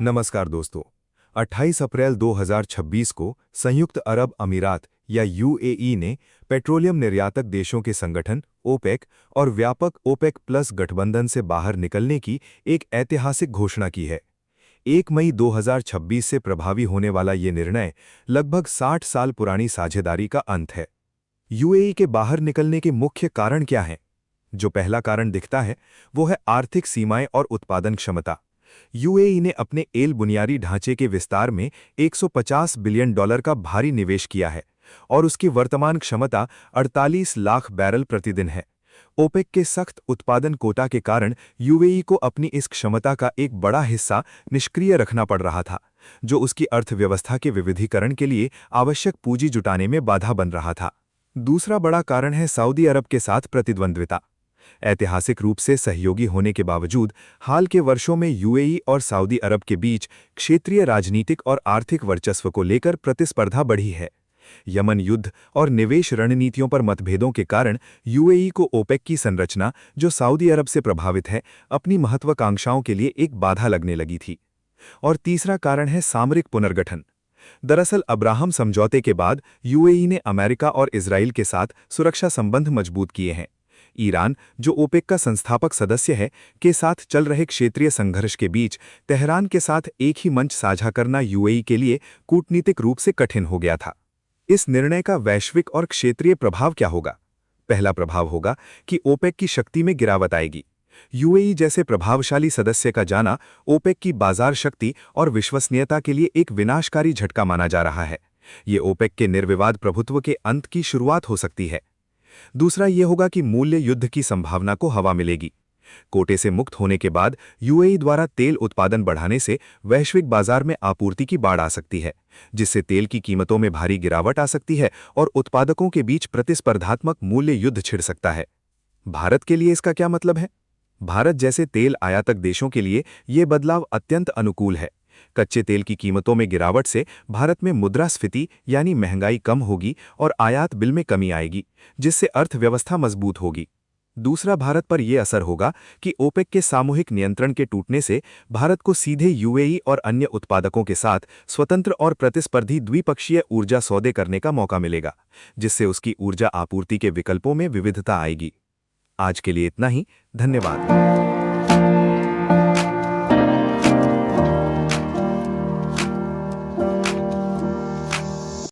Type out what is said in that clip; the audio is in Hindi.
नमस्कार दोस्तों। 28 अप्रैल 2026 को संयुक्त अरब अमीरात या यूएई ने पेट्रोलियम निर्यातक देशों के संगठन ओपेक और व्यापक ओपेक प्लस गठबंधन से बाहर निकलने की एक ऐतिहासिक घोषणा की है। 1 मई 2026 से प्रभावी होने वाला ये निर्णय लगभग 60 साल पुरानी साझेदारी का अंत है। यूएई के बाहर निकलने के मुख्य कारण क्या हैं? जो पहला कारण दिखता है वो है आर्थिक सीमाएं और उत्पादन क्षमता। यूएई ने अपने एल बुनियादी ढांचे के विस्तार में $150 बिलियन का भारी निवेश किया है और उसकी वर्तमान क्षमता 48 लाख बैरल प्रतिदिन है। ओपेक के सख्त उत्पादन कोटा के कारण यूएई को अपनी इस क्षमता का एक बड़ा हिस्सा निष्क्रिय रखना पड़ रहा था, जो उसकी अर्थव्यवस्था के विविधीकरण के लिए आवश्यक पूंजी जुटाने में बाधा बन रहा था। दूसरा बड़ा कारण है सऊदी अरब के साथ प्रतिद्वंद्विता। ऐतिहासिक रूप से सहयोगी होने के बावजूद हाल के वर्षों में यूएई और सऊदी अरब के बीच क्षेत्रीय राजनीतिक और आर्थिक वर्चस्व को लेकर प्रतिस्पर्धा बढ़ी है। यमन युद्ध और निवेश रणनीतियों पर मतभेदों के कारण यूएई को ओपेक की संरचना, जो सऊदी अरब से प्रभावित है, अपनी महत्वाकांक्षाओं के लिए एक बाधा लगने लगी थी। और तीसरा कारण है सामरिक पुनर्गठन। दरअसल अब्राहम समझौते के बाद यूएई ने अमेरिका और इजराइल के साथ सुरक्षा संबंध मजबूत किए हैं। ईरान, जो ओपेक का संस्थापक सदस्य है, के साथ चल रहे क्षेत्रीय संघर्ष के बीच तेहरान के साथ एक ही मंच साझा करना यूएई के लिए कूटनीतिक रूप से कठिन हो गया था। इस निर्णय का वैश्विक और क्षेत्रीय प्रभाव क्या होगा? पहला प्रभाव होगा कि ओपेक की शक्ति में गिरावट आएगी। यूएई जैसे प्रभावशाली सदस्य का जाना ओपेक की बाजार शक्ति और विश्वसनीयता के लिए एक विनाशकारी झटका माना जा रहा है। ये ओपेक के निर्विवाद प्रभुत्व के अंत की शुरुआत हो सकती है। दूसरा ये होगा कि मूल्य युद्ध की संभावना को हवा मिलेगी। कोटे से मुक्त होने के बाद यूएई द्वारा तेल उत्पादन बढ़ाने से वैश्विक बाजार में आपूर्ति की बाढ़ आ सकती है, जिससे तेल की कीमतों में भारी गिरावट आ सकती है और उत्पादकों के बीच प्रतिस्पर्धात्मक मूल्य युद्ध छिड़ सकता है। भारत के लिए इसका क्या मतलब है? भारत जैसे तेल आयातक देशों के लिए ये बदलाव अत्यंत अनुकूल है। कच्चे तेल की कीमतों में गिरावट से भारत में मुद्रास्फीति यानी महंगाई कम होगी और आयात बिल में कमी आएगी, जिससे अर्थव्यवस्था मजबूत होगी। दूसरा भारत पर यह असर होगा कि ओपेक के सामूहिक नियंत्रण के टूटने से भारत को सीधे यूएई और अन्य उत्पादकों के साथ स्वतंत्र और प्रतिस्पर्धी द्विपक्षीय ऊर्जा सौदे करने का मौका मिलेगा, जिससे उसकी ऊर्जा आपूर्ति के विकल्पों में विविधता आएगी। आज के लिए इतना ही। धन्यवाद।